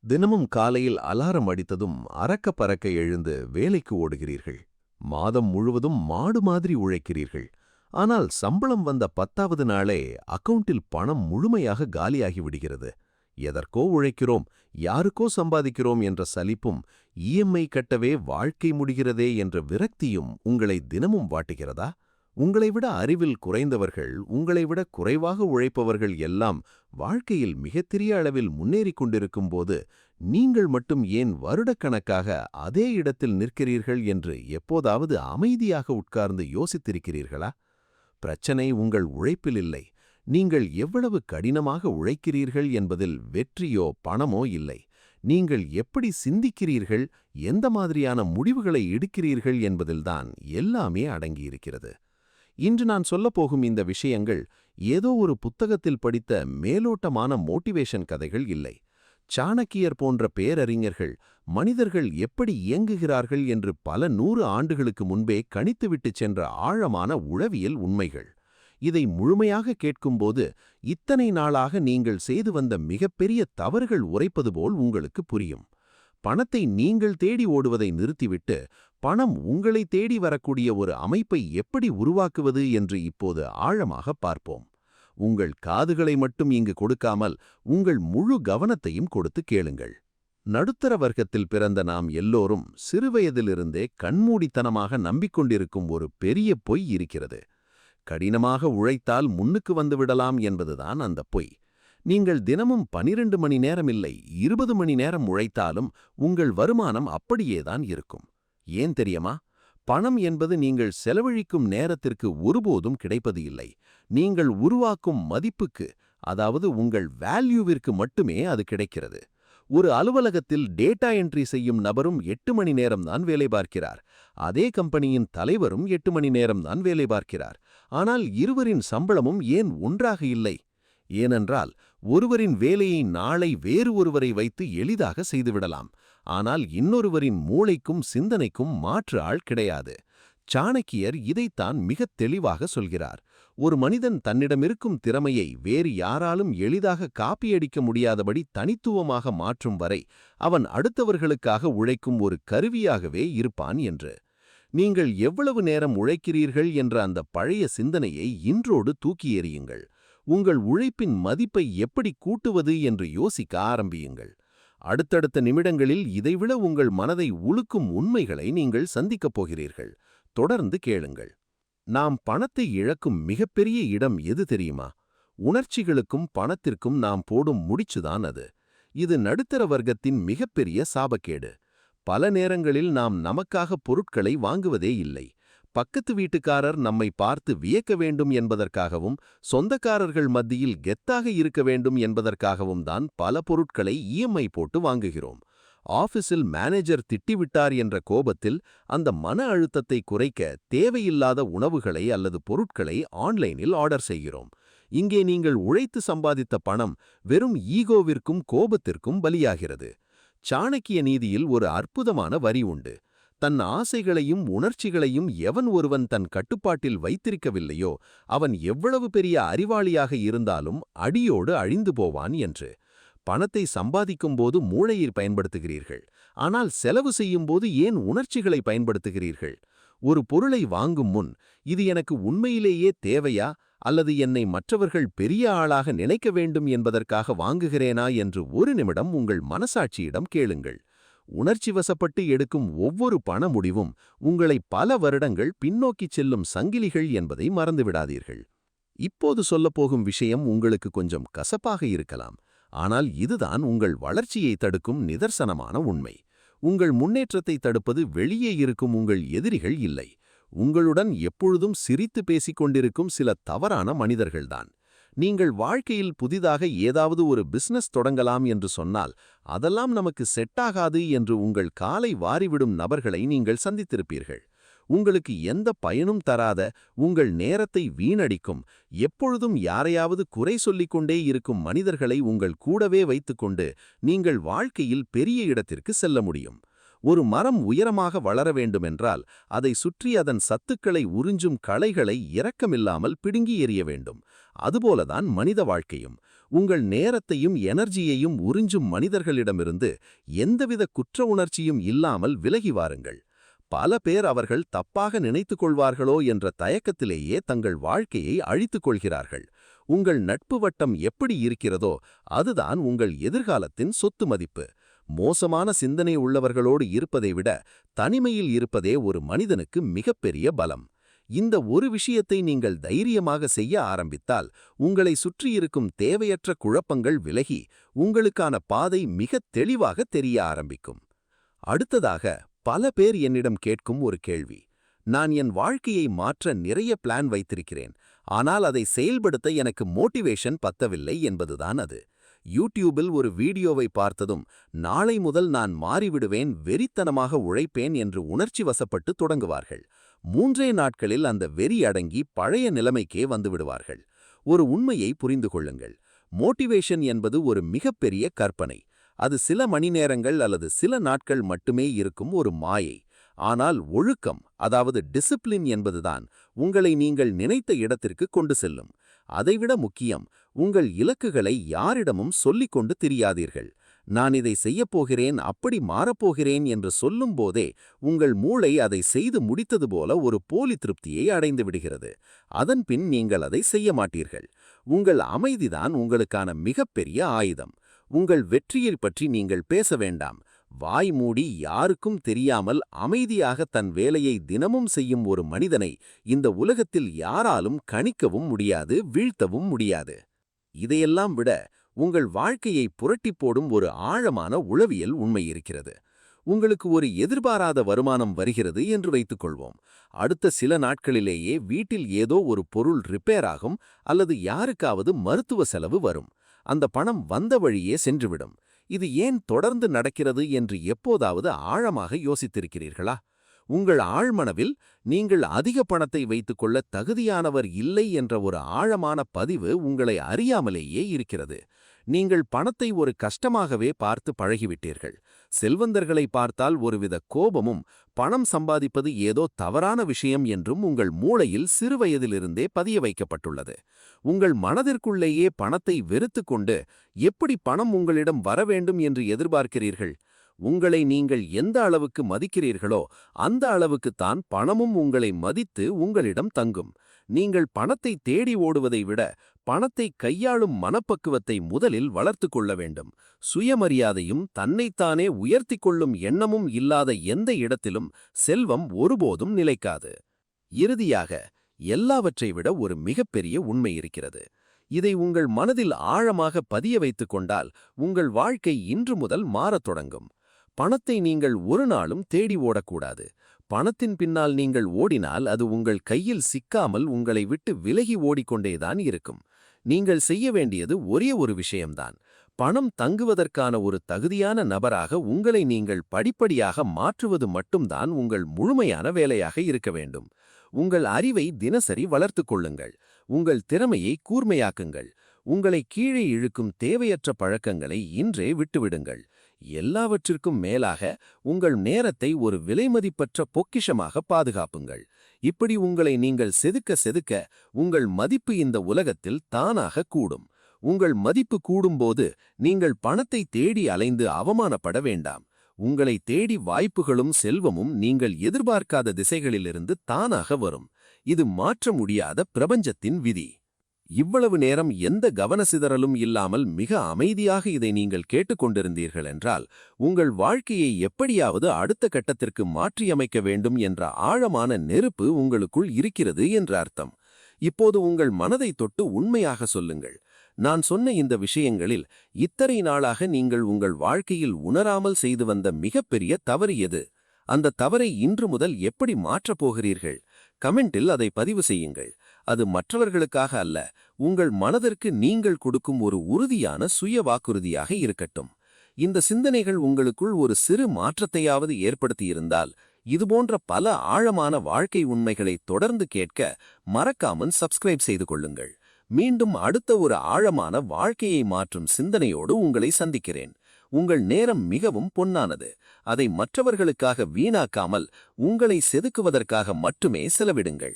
தினமும் காலையில் அலாரம் அடித்ததும் அரக்க பறக்க எழுந்து வேலைக்கு ஓடுகிறீர்கள். மாதம் முழுவதும் மாடு மாதிரி உழைக்கிறீர்கள். ஆனால் சம்பளம் வந்த 10வது நாளே அக்கவுண்டில் பணம் முழுமையாக காலியாகி விடுகிறது. எதற்கோ உழைக்கிறோம், யாருக்கோ சம்பாதிக்கிறோம் என்ற சலிப்பும், இஎம்ஐ கட்டவே வாழ்க்கை முடிகிறதே என்ற விரக்தியும் உங்களை தினமும் வாட்டுகிறதா? உங்களைவிட அறிவில் குறைந்தவர்கள், உங்களைவிட குறைவாக உழைப்பவர்கள் எல்லாம் வாழ்க்கையில் மிகப்பெரிய அளவில் முன்னேறிக் கொண்டிருக்கும்போது, நீங்கள் மட்டும் ஏன் வருடக்கணக்காக அதே இடத்தில் நிற்கிறீர்கள் என்று எப்போதாவது அமைதியாக உட்கார்ந்து யோசித்திருக்கிறீர்களா? பிரச்சனை உங்கள் உழைப்பில் இல்லை. நீங்கள் எவ்வளவு கடினமாக உழைக்கிறீர்கள் என்பதில் வெற்றியோ பணமோ இல்லை. நீங்கள் எப்படி சிந்திக்கிறீர்கள், எந்த மாதிரியான முடிவுகளை எடுக்கிறீர்கள் என்பதில்தான் எல்லாமே அடங்கியிருக்கிறது. இன்று நான் சொல்லப்போகும் இந்த விஷயங்கள் ஏதோ ஒரு புத்தகத்தில் படித்த மேலோட்டமான மோட்டிவேஷன் கதைகள் இல்லை. சாணக்கியர் போன்ற பேரறிஞர்கள் மனிதர்கள் எப்படி இயங்குகிறார்கள் என்று பல 100 ஆண்டுகளுக்கு முன்பே கணித்துவிட்டுச் சென்ற ஆழமான உளவியல் உண்மைகள். இதை முழுமையாக கேட்கும்போது இத்தனை நாளாக நீங்கள் செய்து வந்த மிகப்பெரிய தவறுகள் உரைப்பது போல் உங்களுக்கு புரியும். பணத்தை நீங்கள் தேடி ஓடுவதை நிறுத்திவிட்டு, பணம் உங்களை தேடி வரக்கூடிய ஒரு அமைப்பை எப்படி உருவாக்குவது என்று இப்போது ஆழமாக பார்ப்போம். உங்கள் காதுகளை மட்டும் இங்கு கொடுக்காமல் உங்கள் முழு கவனத்தையும் கொடுத்து கேளுங்கள். நடுத்தர வர்க்கத்தில் பிறந்த நாம் எல்லோரும் சிறுவயதிலிருந்தே கண்மூடித்தனமாக நம்பிக்கொண்டிருக்கும் ஒரு பெரிய பொய் இருக்கிறது. கடினமாக உழைத்தால் முன்னுக்கு வந்துவிடலாம் என்பதுதான் அந்த பொய். நீங்கள் தினமும் 12 மணி நேரம் இல்லை, 20 மணி நேரம் உழைத்தாலும் உங்கள் வருமானம் அப்படியேதான் இருக்கும். ஏன் தெரியுமா? பணம் என்பது நீங்கள் செலவழிக்கும் நேரத்திற்கு ஒருபோதும் கிடைப்பது இல்லை. நீங்கள் உருவாக்கும் மதிப்புக்கு, அதாவது உங்கள் வேல்யூவிற்கு மட்டுமே அது கிடைக்கிறது. ஒரு அலுவலகத்தில் டேட்டா என்ட்ரி செய்யும் நபரும் 8 மணி நேரம் தான் வேலை பார்க்கிறார். அதே கம்பெனியின் தலைவரும் 8 மணி நேரம் தான் வேலை பார்க்கிறார். ஆனால் இருவரின் சம்பளமும் ஏன் ஒன்றாக இல்லை? ஏனென்றால் ஒருவரின் வேலையை நாளை வேறு ஒருவரை வைத்து எளிதாக செய்துவிடலாம். ஆனால் இன்னொருவரின் மூளைக்கும் சிந்தனைக்கும் மாற்று ஆள் கிடையாது. சாணக்கியர் இதைத்தான் மிகத் தெளிவாக சொல்கிறார். ஒரு மனிதன் தன்னிடமிருக்கும் திறமையை வேறு யாராலும் எளிதாக காப்பியடிக்க முடியாதபடி தனித்துவமாக மாற்றும் வரை அவன் அடுத்தவர்களுக்காக உழைக்கும் ஒரு கருவியாகவே இருப்பான் என்று. நீங்கள் எவ்வளவு நேரம் உழைக்கிறீர்கள் என்ற அந்த பழைய சிந்தனையை இன்றோடு தூக்கி எறியுங்கள். உங்கள் உழைப்பின் மதிப்பை எப்படி கூட்டுவது என்று யோசிக்க ஆரம்பியுங்கள். அடுத்தடுத்த நிமிடங்களில் இதைவிட உங்கள் மனதை உலுக்கும் உண்மைகளை நீங்கள் சந்திக்கப் போகிறீர்கள். தொடர்ந்து கேளுங்கள். நாம் பணத்தை இழக்கும் மிகப்பெரிய இடம் எது தெரியுமா? உணர்ச்சிகளுக்கும் பணத்திற்கும் நாம் போடும் முடிச்சுதான் அது. இது நடுத்தர வர்க்கத்தின் மிகப்பெரிய சாபக்கேடு. பல நேரங்களில் நாம் நமக்காக பொருட்களை வாங்குவதே இல்லை. பக்கத்து வீட்டுக்காரர் நம்மை பார்த்து வியக்க வேண்டும் என்பதற்காகவும், சொந்தக்காரர்கள் மத்தியில் கெத்தாக இருக்க வேண்டும் என்பதற்காகவும் தான் பல பொருட்களை இஎம்ஐ போட்டு வாங்குகிறோம். ஆபீஸில் மேனேஜர் திட்டிவிட்டார் என்ற கோபத்தில் அந்த மன அழுத்தத்தை குறைக்க தேவையில்லாத உணவுகளை அல்லது பொருட்களை ஆன்லைனில் ஆர்டர் செய்கிறோம். இங்கே நீங்கள் உழைத்து சம்பாதித்த பணம் வெறும் ஈகோவிற்கும் கோபத்திற்கும் பலியாகிறது. சாணக்கிய நீதியில் ஒரு அற்புதமான வரி உண்டு. தன் ஆசைகளையும் உணர்ச்சிகளையும் எவன் ஒருவன் தன் கட்டுப்பாட்டில் வைத்திருக்கவில்லையோ அவன் எவ்வளவு பெரிய அறிவாளியாக இருந்தாலும் அடியோடு அழிந்து போவான் என்று. பணத்தை சம்பாதிக்கும்போது மூளையை பயன்படுத்துகிறீர்கள், ஆனால் செலவு செய்யும்போது ஏன் உணர்ச்சிகளை பயன்படுத்துகிறீர்கள்? ஒரு பொருளை வாங்கும் முன், இது எனக்கு உண்மையிலேயே தேவையா அல்லது என்னை மற்றவர்கள் பெரிய ஆளாக நினைக்க வேண்டும் என்பதற்காக வாங்குகிறேனா என்று ஒரு நிமிடம் உங்கள் மனசாட்சியிடம் கேளுங்கள். உணர்ச்சி வசப்பட்டு எடுக்கும் ஒவ்வொரு பண முடிவும் உங்களை பல வருடங்கள் பின்னோக்கிச் செல்லும் சங்கிலிகள் என்பதை மறந்துவிடாதீர்கள். இப்போது சொல்லப்போகும் விஷயம் உங்களுக்கு கொஞ்சம் கசப்பாக இருக்கலாம், ஆனால் இதுதான் உங்கள் வளர்ச்சியை தடுக்கும் நிதர்சனமான உண்மை. உங்கள் முன்னேற்றத்தை தடுப்பது வெளியே இருக்கும் உங்கள் எதிரிகள் இல்லை, உங்களுடன் எப்பொழுதும் சிரித்து பேசிக் கொண்டிருக்கும் சில தவறான மனிதர்கள்தான். நீங்கள் வாழ்க்கையில் புதிதாக ஏதாவது ஒரு பிசினஸ் தொடங்கலாம் என்று சொன்னால், அதெல்லாம் நமக்கு செட்டாகாது என்று உங்கள் காலை வாரிவிடும் நபர்களை நீங்கள் சந்தித்திருப்பீர்கள். உங்களுக்கு எந்த பயனும் தராத, உங்கள் நேரத்தை வீணடிக்கும், எப்பொழுதும் யாரையாவது குறை சொல்லிக்கொண்டே இருக்கும் மனிதர்களை உங்கள் கூடவே வைத்துக்கொண்டு நீங்கள் வாழ்க்கையில் பெரிய இடத்திற்கு செல்ல முடியும். ஒரு மரம் உயரமாக வளர வேண்டுமென்றால் அதை சுற்றி அதன் சத்துக்களை உறிஞ்சும் களைகளை இரக்கமில்லாமல் பிடுங்கி எறிய வேண்டும். அதுபோலதான் மனித வாழ்க்கையும். உங்கள் நேரத்தையும் எனர்ஜியையும் உறிஞ்சும் மனிதர்களிடமிருந்து எந்தவித குற்ற உணர்ச்சியும் இல்லாமல் விலகி வாருங்கள். பல பேர் அவர்கள் தப்பாக நினைத்துக் கொள்வார்களோ என்ற தயக்கத்திலேயே தங்கள் வாழ்க்கையை அழித்துக் கொள்கிறார்கள். உங்கள் நட்பு வட்டம் எப்படி இருக்கிறதோ அதுதான் உங்கள் எதிர்காலத்தின் சொத்து மதிப்பு. மோசமான சிந்தனை உள்ளவர்களோடு இருப்பதை விட தனிமையில் இருப்பதே ஒரு மனிதனுக்கு மிகப்பெரிய பலம். இந்த ஒரு விஷயத்தை நீங்கள் தைரியமாக செய்ய ஆரம்பித்தால் உங்களை சுற்றியிருக்கும் தேவையற்ற குழப்பங்கள் விலகி உங்களுக்கான பாதை மிக தெளிவாக தெரிய ஆரம்பிக்கும். அடுத்ததாக பல பேர் என்னிடம் கேட்கும் ஒரு கேள்வி: நான் என் வாழ்க்கையை மாற்ற நிறைய பிளான் வைத்திருக்கிறேன், ஆனால் அதை செயல்படுத்த எனக்கு மோட்டிவேஷன் பத்தவில்லை என்பதுதான் அது. யூடியூபில் ஒரு வீடியோவை பார்த்ததும் நாளை முதல் நான் மாறிவிடுவேன், வெறித்தனமாக உழைப்பேன் என்று உணர்ச்சி வசப்பட்டு தொடங்குவார்கள். 3 நாட்களில் அந்த வெறி அடங்கி பழைய நிலைமைக்கே வந்துவிடுவார்கள். ஒரு உண்மையை புரிந்து கொள்ளுங்கள். மோட்டிவேஷன் என்பது ஒரு மிகப்பெரிய கற்பனை. அது சில மணி நேரங்கள் அல்லது சில நாட்கள் மட்டுமே இருக்கும் ஒரு மாயை. ஆனால் ஒழுக்கம், அதாவது டிசிப்ளின் என்பதுதான் உங்களை நீங்கள் நினைத்த இடத்திற்கு கொண்டு செல்லும். அதைவிட முக்கியம், உங்கள் இலக்குகளை யாரிடமும் சொல்லிக் கொண்டு திரியாதீர்கள். நான் இதை செய்யப்போகிறேன், அப்படி மாறப்போகிறேன் என்று சொல்லும் போதே உங்கள் மூளை அதை செய்து முடித்தது போல ஒரு போலி திருப்தியை அடைந்து விடுகிறது. அதன் பின் நீங்கள் அதை செய்ய மாட்டீர்கள். உங்கள் அமைதிதான் உங்களுக்கான மிகப்பெரிய ஆயுதம். உங்கள் வெற்றியைப் பற்றி நீங்கள் பேச வேண்டாம். வாய் மூடி யாருக்கும் தெரியாமல் அமைதியாக தன் வேலையை தினமும் செய்யும் ஒரு மனிதனை இந்த உலகத்தில் யாராலும் கணிக்கவும் முடியாது, வீழ்த்தவும் முடியாது. இதையெல்லாம் விட உங்கள் வாழ்க்கையை புரட்டி போடும் ஒரு ஆழமான உளவியல் உண்மை இருக்கிறது. உங்களுக்கு ஒரு எதிர்பாராத வருமானம் வருகிறது என்று வைத்துக்கொள்வோம். அடுத்த சில நாட்களிலேயே வீட்டில் ஏதோ ஒரு பொருள் ரிப்பேர் ஆகும் அல்லது யாருக்காவது மருத்துவ செலவு வரும். அந்த பணம் வந்த வழியே சென்றுவிடும். இது ஏன் தொடர்ந்து நடக்கிறது என்று எப்போதாவது ஆழமாக யோசித்திருக்கிறீர்களா? உங்கள் ஆழ்மனவில் நீங்கள் அதிக பணத்தை வைத்துக்கொள்ள தகுதியானவர் இல்லை என்ற ஒரு ஆழமான பதிவு உங்களை அறியாமலேயே இருக்கிறது. நீங்கள் பணத்தை ஒரு கஷ்டமாகவே பார்த்து பழகிவிட்டீர்கள். செல்வந்தர்களை பார்த்தால் ஒருவித கோபமும், பணம் சம்பாதிப்பது ஏதோ தவறான விஷயம் என்றும் உங்கள் மூளையில் சிறுவயதிலிருந்தே பதிய வைக்கப்பட்டுள்ளது. உங்கள் மனதிற்குள்ளேயே பணத்தை வெறுத்து கொண்டு எப்படி பணம் உங்களிடம் வர வேண்டும் என்று எதிர்பார்க்கிறீர்கள்? உங்களை நீங்கள் எந்த அளவுக்கு மதிக்கிறீர்களோ அந்த அளவுக்குத்தான் பணமும் உங்களை மதித்து உங்களிடம் தங்கும். நீங்கள் பணத்தை தேடி ஓடுவதை விட பணத்தை கையாளும் மனப்பக்குவத்தை முதலில் வளர்த்து கொள்ள வேண்டும். சுயமரியாதையும் தன்னைத்தானே உயர்த்தி கொள்ளும் எண்ணமும் இல்லாத எந்த இடத்திலும் செல்வம் ஒருபோதும் நிலைக்காது. இறுதியாக, எல்லாவற்றை விட ஒரு மிகப்பெரிய உண்மை இருக்கிறது. இதை உங்கள் மனதில் ஆழமாக பதிய வைத்துக் கொண்டால் உங்கள் வாழ்க்கை இன்று முதல் மாறத் தொடங்கும். பணத்தை நீங்கள் ஒரு நாளும் தேடி ஓடக்கூடாது. பணத்தின் பின்னால் நீங்கள் ஓடினால் அது உங்கள் கையில் சிக்காமல் உங்களை விட்டு விலகி ஓடிக்கொண்டேதான் இருக்கும். நீங்கள் செய்ய வேண்டியது ஒரே ஒரு விஷயம்தான். பணம் தங்குவதற்கான ஒரு தகுதியான நபராக உங்களை நீங்கள் படிப்படியாக மாற்றுவது மட்டும்தான் உங்கள் முழுமையான வேலையாக இருக்க வேண்டும். உங்கள் அறிவை தினசரி வளர்த்து கொள்ளுங்கள். உங்கள் திறமையை கூர்மையாக்குங்கள். உங்களை கீழே இழுக்கும் தேவையற்ற பழக்கங்களை இன்றே விட்டுவிடுங்கள். எல்லாவற்றிற்கும் மேலாக உங்கள் நேரத்தை ஒரு விலைமதிப்பற்ற பொக்கிஷமாக பாதுகாப்புங்கள். இப்படி உங்களை நீங்கள் செதுக்க செதுக்க உங்கள் மதிப்பு இந்த உலகத்தில் தானாக கூடும். உங்கள் மதிப்பு கூடும்போது நீங்கள் பணத்தை தேடி அலைந்து அவமானப்பட வேண்டாம். உங்களை தேடி வாய்ப்புகளும் செல்வமும் நீங்கள் எதிர்பார்க்காத திசைகளிலிருந்து தானாக வரும். இது மாற்ற முடியாத பிரபஞ்சத்தின் விதி. இவ்வளவு நேரம் எந்த கவனசிதறலும் இல்லாமல் மிக அமைதியாக இதை நீங்கள் கேட்டுக்கொண்டிருந்தீர்கள் என்றால் உங்கள் வாழ்க்கையை எப்படியாவது அடுத்த கட்டத்திற்கு மாற்றியமைக்க வேண்டும் என்ற ஆழமான நெருப்பு உங்களுக்குள் இருக்கிறது என்ற அர்த்தம். இப்போது உங்கள் மனதை தொட்டு உண்மையாக சொல்லுங்கள். நான் சொன்ன இந்த விஷயங்களில் இத்தனை நாளாக நீங்கள் உங்கள் வாழ்க்கையில் உணராமல் செய்து வந்த மிகப்பெரிய தவறு எது? அந்த தவறை இன்று முதல் எப்படி மாற்றப் போகிறீர்கள்? கமெண்டில் அதை பதிவு செய்யுங்கள். அது மற்றவர்களுக்காக அல்ல, உங்கள் மனதிற்கு நீங்கள் கொடுக்கும் ஒரு உறுதியான சுய வாக்குறுதியாக இருக்கட்டும். இந்த சிந்தனைகள் உங்களுக்குள் ஒரு சிறு மாற்றத்தையாவது ஏற்படுத்தியிருந்தால் இதுபோன்ற பல ஆழமான வாழ்க்கை உண்மைகளை தொடர்ந்து கேட்க மறக்காமல் சப்ஸ்கிரைப் செய்து கொள்ளுங்கள். மீண்டும் அடுத்த ஒரு ஆழமான வாழ்க்கையை மாற்றும் சிந்தனையோடு உங்களை சந்திக்கிறேன். உங்கள் நேரம் மிகவும் பொன்னானது. அதை மற்றவர்களுக்காக வீணாக்காமல் உங்களை செதுக்குவதற்காக மட்டுமே செலவிடுங்கள்.